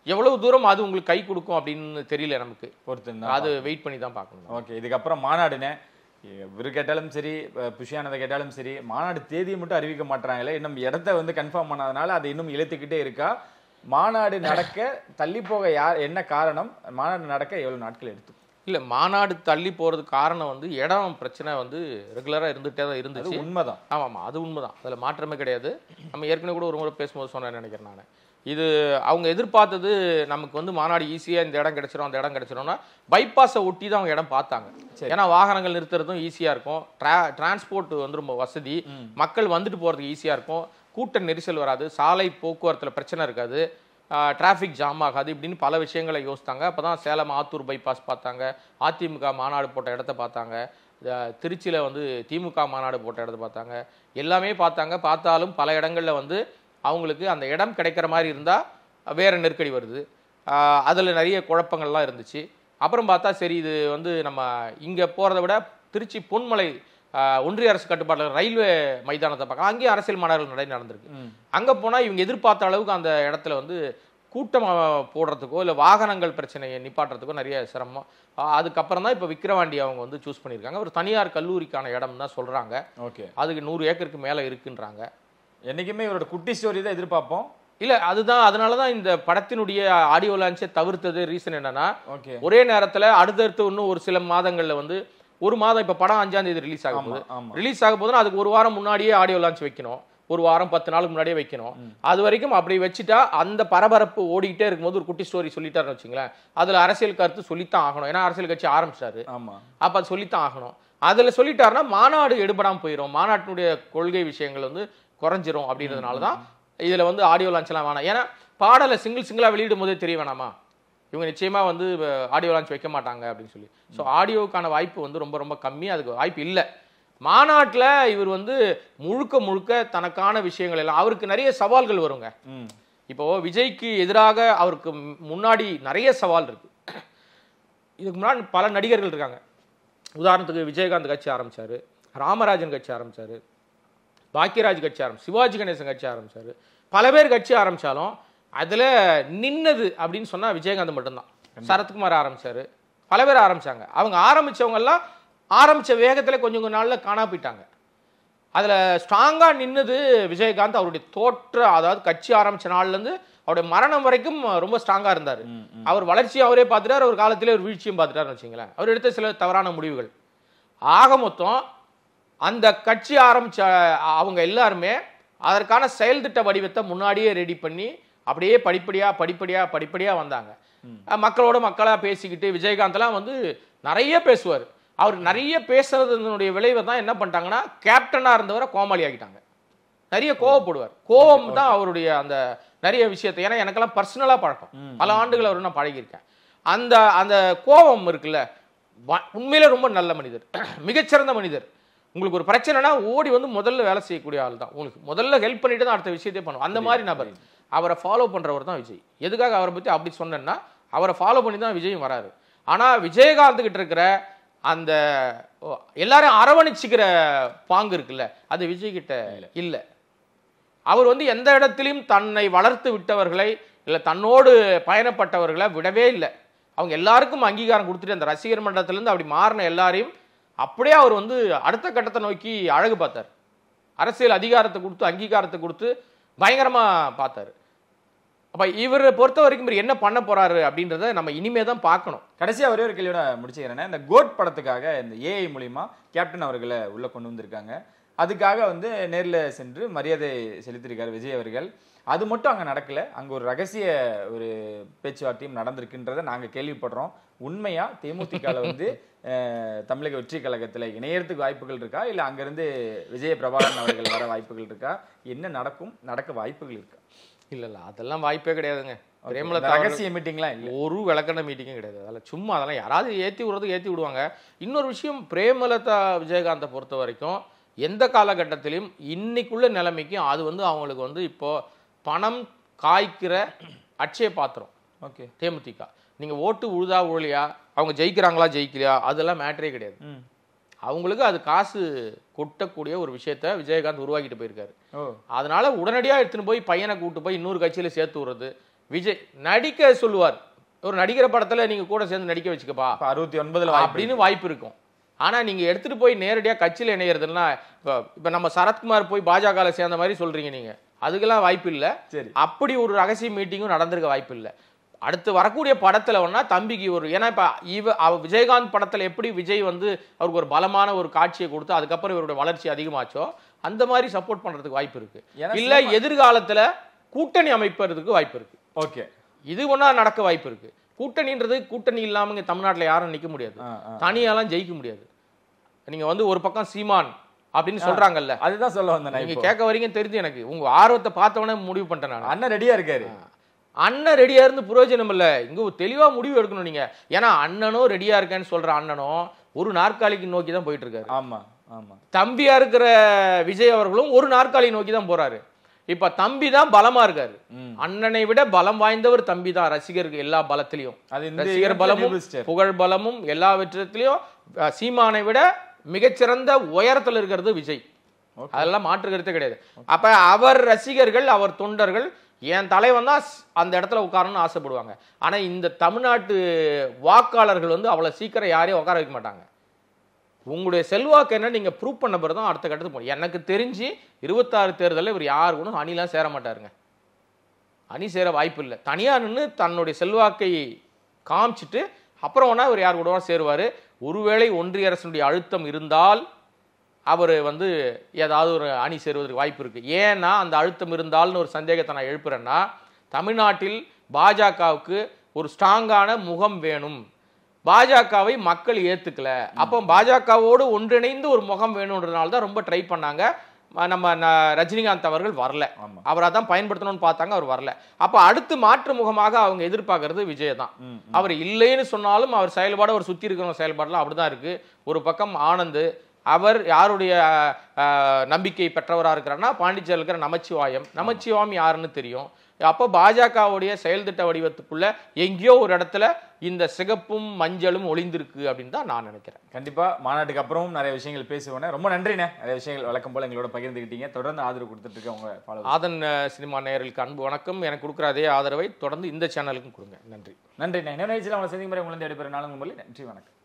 எவ்வளவு தூரம் அது உங்களுக்கு கை கொடுக்கும் அப்படின்னு தெரியல, நமக்கு பொறுத்து அது வெயிட் பண்ணி தான் பார்க்கணும். ஓகே, இதுக்கப்புறம் மாநாடுனே இவரு கேட்டாலும் சரி, புஷியானதை கேட்டாலும் சரி, மாநாடு தேதியை மட்டும் அறிவிக்க மாட்டாங்களே, இன்னும் இடத்த வந்து கன்ஃபார்ம் பண்ணாதனால அதை இன்னும் இழுத்துக்கிட்டே இருக்கா? மாநாடு நடக்க தள்ளி போக என்ன காரணம்? மாநாடு நடக்க எவ்வளவு நாட்கள் எடுத்து? இல்ல மாநாடு தள்ளி போறதுக்கு காரணம் வந்து இடம் பிரச்சனை வந்து ரெகுலரா இருந்துட்டே தான் இருந்துச்சு. உண்மைதான். ஆமாம், அது உண்மைதான், அதுல மாற்றமே கிடையாது. நம்ம ஏற்கனவே கூட ஒரு முறை பேசும்போது சொன்னேன்னு நினைக்கிறேன் நான். இது அவங்க எதிர்பார்த்தது நமக்கு வந்து மாநாடு ஈஸியாக இந்த இடம் கிடைச்சிரும் அந்த இடம் கிடைச்சிரும்னா பைபாஸை ஒட்டி தான் அவங்க இடம் பார்த்தாங்க. ஏன்னா வாகனங்கள் நிறுத்துறதும் ஈஸியாக இருக்கும், டிரான்ஸ்போர்ட் வந்து ரொம்ப வசதி, மக்கள் வந்துட்டு போகிறதுக்கு ஈஸியாக இருக்கும், கூட்ட நெரிசல் வராது, சாலை போக்குவரத்தில் பிரச்சனை இருக்காது, டிராஃபிக் ஜாம் ஆகாது, இப்படின்னு பல விஷயங்களை யோசித்தாங்க. அப்போ தான் சேலம் ஆத்தூர் பைபாஸ் பார்த்தாங்க, அதிமுக மாநாடு போட்ட இடத்த பார்த்தாங்க, திருச்சியில் வந்து திமுக மாநாடு போட்ட இடத்த பார்த்தாங்க, எல்லாமே பார்த்தாங்க. பார்த்தாலும் பல இடங்களில் வந்து அவங்களுக்கு அந்த இடம் கிடைக்கிற மாதிரி இருந்தால் வேறு நெருக்கடி வருது, அதில் நிறைய குழப்பங்கள்லாம் இருந்துச்சு. அப்புறம் பார்த்தா சரி இது வந்து நம்ம இங்கே போகிறத விட திருச்சி பொன்மலை ஒன்றிய அரசு கட்டுப்பாட்டில் ரயில்வே மைதானத்தை பார்க்கலாம், அங்கேயும் அரசியல் மாநாடுகள் நடந்திருக்கு. அங்கே போனால் இவங்க எதிர்பார்த்த அளவுக்கு அந்த இடத்துல வந்து கூட்டம் போடுறதுக்கோ இல்லை வாகனங்கள் பிரச்சனையை நிப்பாட்டுறதுக்கோ நிறைய சிரமம். அதுக்கப்புறம் தான் இப்போ விக்கிரவாண்டி அவங்க வந்து சூஸ் பண்ணியிருக்காங்க. ஒரு தனியார் கல்லூரிக்கான இடம் தான் சொல்கிறாங்க. ஓகே, அதுக்கு 100 ஏக்கருக்கு மேலே இருக்குன்றாங்க. என்றைக்குமே இவரோட குட்டி ஸ்டோரி தான் எதிர்பார்ப்போம். இல்லை அதுதான், அதனால தான் இந்த படத்தினுடைய ஆடியோ லான்ச்சை தவிர்த்தது. ரீசன் என்னன்னா, ஓகே, ஒரே நேரத்தில் அடுத்தடுத்து இன்னும் ஒரு சில மாதங்களில் வந்து ஒரு மாதம் இப்போ படம் 5ஆம் தேதி ரிலீஸ் ஆக போகுது. ரிலீஸ் ஆக போதுன்னா அதுக்கு ஒரு வாரம் முன்னாடியே ஆடியோ லான்ச் வைக்கணும், ஒரு வாரம் 10 நாளுக்கு முன்னாடியே வைக்கணும். அது வரைக்கும் அப்படி வச்சுட்டா அந்த பரபரப்பு ஓடிக்கிட்டே இருக்கும்போது ஒரு குட்டி ஸ்டோரி சொல்லிட்டாருன்னு வச்சுங்களேன், அதில் அரசியல் கருத்து சொல்லித்தான் ஆகணும். ஏன்னா அரசியல் கட்சி ஆரம்பிச்சாரு, அப்போ அது சொல்லித்தான் ஆகணும். அதில் சொல்லிட்டாருன்னா மாநாடு எடுபடாமல் போயிடும், மாநாட்டினுடைய கொள்கை விஷயங்கள் வந்து குறைஞ்சிரும். அப்படின்றதுனால தான் இதில் வந்து ஆடியோ லான்ச்லாம் வேணாம். ஏன்னா பாடலை சிங்கிளாக வெளியிடும் போதே தெரிய வேணாமா இவங்க நிச்சயமாக வந்து ஆடியோ லான்ச் வைக்க மாட்டாங்க அப்படின்னு சொல்லி. ஸோ ஆடியோக்கான வாய்ப்பு வந்து ரொம்ப ரொம்ப கம்மி, அதுக்கு வாய்ப்பு இல்லை. மாநாட்டில் இவர் வந்து முழுக்க தனக்கான விஷயங்கள் எல்லாம், அவருக்கு நிறைய சவால்கள் வருங்க. இப்போ விஜய்க்கு எதிராக அவருக்கு முன்னாடி நிறைய சவால் இருக்கு. இதுக்கு முன்னாடி பல நடிகர்கள் இருக்காங்க. உதாரணத்துக்கு விஜயகாந்த் கட்சி ஆரம்பிச்சாரு, ராமராஜன் கட்சி ஆரம்பிச்சாரு, பாக்கியராஜ் கட்சி சிவாஜி கணேசன் கட்சி ஆரம்பிச்சாரு, பல பேர் கட்சி ஆரம்பிச்சாலும் அதில் நின்னது அப்படின்னு சொன்னால் விஜயகாந்த் மட்டும்தான். சரத்குமார் ஆரம்பிச்சாரு, பல பேர் ஆரம்பிச்சாங்க. அவங்க ஆரம்பித்தவங்கெல்லாம் ஆரம்பித்த வேகத்தில் கொஞ்சம் நாளில் காணா போயிட்டாங்க. அதில் ஸ்ட்ராங்காக நின்னது விஜயகாந்த். அவருடைய அதாவது கட்சி ஆரம்பித்த நாள்லேருந்து அவருடைய மரணம் வரைக்கும் ரொம்ப ஸ்ட்ராங்காக இருந்தார். அவர் வளர்ச்சியும் அவரே பார்த்துட்டார், அவர் காலத்திலே ஒரு வீழ்ச்சியும் பார்த்துட்டாருன்னு வச்சுங்களேன். அவர் எடுத்த சில தவறான முடிவுகள். ஆக மொத்தம் அந்த கட்சி ஆரம்பித்த அவங்க எல்லாருமே அதற்கான செயல் திட்ட வடிவத்தை முன்னாடியே ரெடி பண்ணி அப்படியே படிப்படியாக வந்தாங்க. மக்களோட மக்களாக பேசிக்கிட்டு விஜயகாந்த்லாம் வந்து நிறைய பேசுவார். அவர் நிறைய பேசுறதுனுடைய விளைவை தான் என்ன பண்ணிட்டாங்கன்னா, கேப்டனாக இருந்தவரை கோமாளி ஆகிட்டாங்க. நிறைய கோவப்படுவார். கோவம் தான் அவருடைய அந்த நிறைய விஷயத்தை, ஏன்னா எனக்கெல்லாம் பர்சனலாக பழக்கம், பல ஆண்டுகள் அவர் நான் பழகியிருக்கேன். அந்த அந்த கோபம் இருக்குல்ல, உண்மையிலே ரொம்ப நல்ல மனிதர், மிகச்சிறந்த மனிதர். உங்களுக்கு ஒரு பிரச்சனைனா ஓடி வந்து முதல்ல வேலை செய்யக்கூடிய ஆள் தான். உங்களுக்கு முதல்ல ஹெல்ப் பண்ணிட்டு தான் அடுத்த விஷயத்தையே பண்ணுவோம். அந்த மாதிரி நபர். அவரை ஃபாலோ பண்ணுறவர் தான் விஜய். எதுக்காக அவரை பற்றி அப்படி சொன்னேன்னா, அவரை ஃபாலோ பண்ணி தான் விஜயும் வராரு. ஆனால் விஜயகாந்த் கிட்ட இருக்கிற அந்த எல்லாரும் அரவணைச்சிக்கிற பாங்கு இருக்குல்ல, அது விஜய் கிட்ட இல்லை. அவர் வந்து எந்த இடத்திலையும் தன்னை வளர்த்து விட்டவர்களை இல்லை தன்னோடு பயணப்பட்டவர்களை விடவே இல்லை. அவங்க எல்லாருக்கும் அங்கீகாரம் கொடுத்துட்டு அந்த ரசிகர் மன்றத்திலேருந்து அப்படி மாறின எல்லாரையும் அப்படியே அவர் வந்து அடுத்த கட்டத்தை நோக்கி அழகு பார்த்தார். அரசியல் அதிகாரத்தை கொடுத்து அங்கீகாரத்தை கொடுத்து பயங்கரமாக பார்த்தார். அப்போ இவரை பொறுத்த வரைக்கும் இவர் என்ன பண்ண போறாரு அப்படின்றத நம்ம இனிமே தான் பார்க்கணும். கடைசியாக ஒரே ஒரு கேள்வியோட முடிச்சுக்கிறேன். இந்த கோட் படத்துக்காக இந்த ஏஐ மூலிமா கேப்டன் அவர்களை உள்ள கொண்டு வந்திருக்காங்க. அதுக்காக வந்து நேரில் சென்று மரியாதை செலுத்தியிருக்காரு விஜய் அவர்கள். அது மட்டும் அங்கே நடக்கல, அங்கே ஒரு ரகசிய ஒரு பேச்சுவார்த்தையும் நடந்திருக்குன்றதை நாங்கள் கேள்விப்படுறோம். உண்மையா தேமுதிகவில் வந்து தமிழக வெற்றி கழகத்தில் இணையறதுக்கு வாய்ப்புகள் இருக்கா, இல்லை அங்கேருந்து விஜய பிரபாகரன் அவர்கள் வர வாய்ப்புகள் இருக்கா, என்ன நடக்க வாய்ப்புகள் இருக்கா? இல்லை அதெல்லாம் வாய்ப்பே கிடையாதுங்க. பிரேமலதா ரகசிய மீட்டிங்லாம் இல்லை, ஒரு விளக்கண மீட்டிங்கும் கிடையாது. அதெல்லாம் சும்மா அதெல்லாம் யாராவது ஏற்றி விடுவாங்க. இன்னொரு விஷயம், பிரேமலதா விஜயகாந்தை பொறுத்த வரைக்கும் எந்த காலகட்டத்திலையும் இன்னைக்குள்ள நிலைமைக்கும் அது வந்து அவங்களுக்கு வந்து இப்போ பணம் காய்க்கிற அட்சய பாத்திரம். ஓகே, தேமுதிக நீங்கள் ஓட்டு உழுதா உழையா, அவங்க ஜெயிக்கிறாங்களா ஜெயிக்கலையா, அதெல்லாம் மேட்டரே கிடையாது. அவங்களுக்கு அது காசு கொட்டக்கூடிய ஒரு விஷயத்த விஜயகாந்த் உருவாக்கிட்டு போயிருக்காரு. அதனால உடனடியாக எடுத்துன்னு போய் பையனை கூப்பிட்டு போய் இன்னொரு கட்சியில சேர்த்து விடுறது. விஜய் நடிக்க சொல்லுவார், ஒரு நடிக்கிற படத்துல நீங்க கூட சேர்ந்து நடிக்க வச்சுக்கப்பா 69 அப்படின்னு வாய்ப்பு இருக்கும். ஆனா நீங்க எடுத்துட்டு போய் நேரடியாக கட்சியில் இணையறதுன்னா, இப்போ நம்ம சரத்குமார் போய் பாஜகவில் சேர்ந்த மாதிரி சொல்றீங்க நீங்க, அதுக்கெல்லாம் வாய்ப்பு இல்லை. சரி. அப்படி ஒரு ரகசிய மீட்டிங்கும் நடந்திருக்க வாய்ப்பு இல்லை. அடுத்து வரக்கூடிய படத்துல ஒன்னா தம்பிக்கு ஒரு, ஏன்னா இப்ப விஜயகாந்த் படத்துல எப்படி விஜய் வந்து அவருக்கு ஒரு பலமான ஒரு காட்சியை கொடுத்து அதுக்கப்புறம் இவருடைய வளர்ச்சி அதிகமாச்சோ அந்த மாதிரி சப்போர்ட் பண்றதுக்கு வாய்ப்பு இருக்கு. இல்ல எதிர்காலத்துல கூட்டணி அமைப்பதற்கு வாய்ப்பு இருக்கு. ஓகே, இது ஒன்னா நடக்க வாய்ப்பு இருக்கு. கூட்டணின்றது கூட்டணி இல்லாம தமிழ்நாட்டில் யாரும் நிக்க முடியாது, தனியாலாம் ஜெயிக்க முடியாது. நீங்க வந்து ஒரு பக்கம் சீமான் அப்படின்னு சொல்றாங்கல்ல, அதுதான் சொல்ல வந்தேன். நீங்க கேட்க வரீங்க தெரிஞ்சு எனக்கு உங்க ஆர்வத்தை பார்த்தவனே முடிவு பண்ணிட்டேன் நான். அண்ணன் ரெடியா இருக்காரு. அண்ணன் ரெடியா இருந்து பிரயோஜனம் இல்லை, இங்க தெளிவா முடிவு எடுக்கணும் நீங்க. ஏன்னா அண்ணனும் ரெடியா இருக்கேன்னு சொல்ற அண்ணனும் ஒரு நாற்காலிக்கு நோக்கி தான் போயிட்டு இருக்காரு. ஆமா ஆமா. தம்பியா இருக்கிற விஜய் அவர்களும் ஒரு நாற்காலி நோக்கி தான் போறாரு. இப்ப தம்பி தான் பலமா இருக்காரு. அண்ணனை விட பலம் வாய்ந்தவர் தம்பி தான் ரசிகர்கள் எல்லா பலத்திலையும். ரசிகர் பலமும் புகழ் பலமும் எல்லாவற்றிலையும் சீமானை விட மிகச்சிறந்த உயரத்தில் இருக்கிறது விஜய். அதெல்லாம் மாற்று கருத்தே கிடையாது. அப்ப அவர் ரசிகர்கள் அவர் தொண்டர்கள் என் தலைவன் தான் அந்த இடத்துல உட்காரணும்னு ஆசைப்படுவாங்க. ஆனா இந்த தமிழ்நாட்டு வாக்காளர்கள் வந்து அவ்வளவு சீக்கிரம் யாரையும் உட்கார வைக்க மாட்டாங்க. உங்களுடைய செல்வாக்கு என்ன நீங்க ப்ரூவ் பண்ண பிறகு தான் அடுத்த கட்டத்துக்கு போகணும். எனக்கு தெரிஞ்சு 26 தேர்தலில் இவர் யாரு கூட அணிலாம் சேர மாட்டாருங்க. அணி சேர வாய்ப்பு இல்லை. தனியா நின்று தன்னுடைய செல்வாக்கை காமிச்சிட்டு அப்புறம் வேணா இவர் யார் கூட சேருவார். ஒருவேளை ஒன்றிய அரசுடைய அழுத்தம் இருந்தால் அவர் வந்து ஏதாவது ஒரு அணி சேருவதற்கு வாய்ப்பு இருக்கு. ஏன்னா அந்த அழுத்தம் இருந்தால்னு ஒரு சந்தேகத்தை நான் எழுப்புறேன்னா, தமிழ்நாட்டில் பாஜகவுக்கு ஒரு ஸ்ட்ராங்கான முகம் வேணும். பாஜகவை மக்கள் ஏத்துக்கல, அப்போ பாஜகவோடு ஒன்றிணைந்து ஒரு முகம் வேணும்ன்றதுனால தான் ரொம்ப ட்ரை பண்ணாங்க. நம்ம ரஜினிகாந்த் அவர்கள் வரல, அவரை தான் பயன்படுத்தணும்னு பார்த்தாங்க, அவர் வரல. அப்ப அடுத்து மாற்று முகமாக அவங்க எதிர்பார்க்கறது விஜய் தான். அவர் இல்லைன்னு சொன்னாலும் அவர் செயல்பாடு, அவர் சுத்தி இருக்கிற செயல்பாடுலாம் அப்படிதான் இருக்கு. ஒரு பக்கம் ஆனந்த், அவர் யாருடைய நம்பிக்கை பெற்றவராக இருக்கிறார்னா பாண்டிச்சேரியில் இருக்கிற நமச்சிவாயம் யாருன்னு தெரியும். அப்போ பாஜகவுடைய செயல் திட்ட வடிவத்துக்குள்ள எங்கேயோ ஒரு இடத்துல இந்த சிகப்பும் மஞ்சளும் ஒளிந்திருக்கு அப்படின்னு தான் நான் நினைக்கிறேன். கண்டிப்பா மாநாட்டுக்கு அப்புறமும் நிறைய விஷயங்கள் பேசுவேன். ரொம்ப நன்றிண்ணே, நிறைய விஷயங்கள் வழக்கம் போல எங்களோட பகிர்ந்துக்கிட்டீங்க. தொடர்ந்து ஆதரவு கொடுத்துட்டு இருக்க உங்க ஆதன் சினிமா நேயர்களுக்கு அன்பு வணக்கம். எனக்கு கொடுக்குற அதே ஆதரவை தொடர்ந்து இந்த சேனலுக்கும் கொடுங்க. நன்றி. நன்றிண்ணே. நிகழ்ச்சியில் உங்களை சந்திக்கும் முறை உங்களை விடைபெறும் நாளும் நன்றி, வணக்கம்.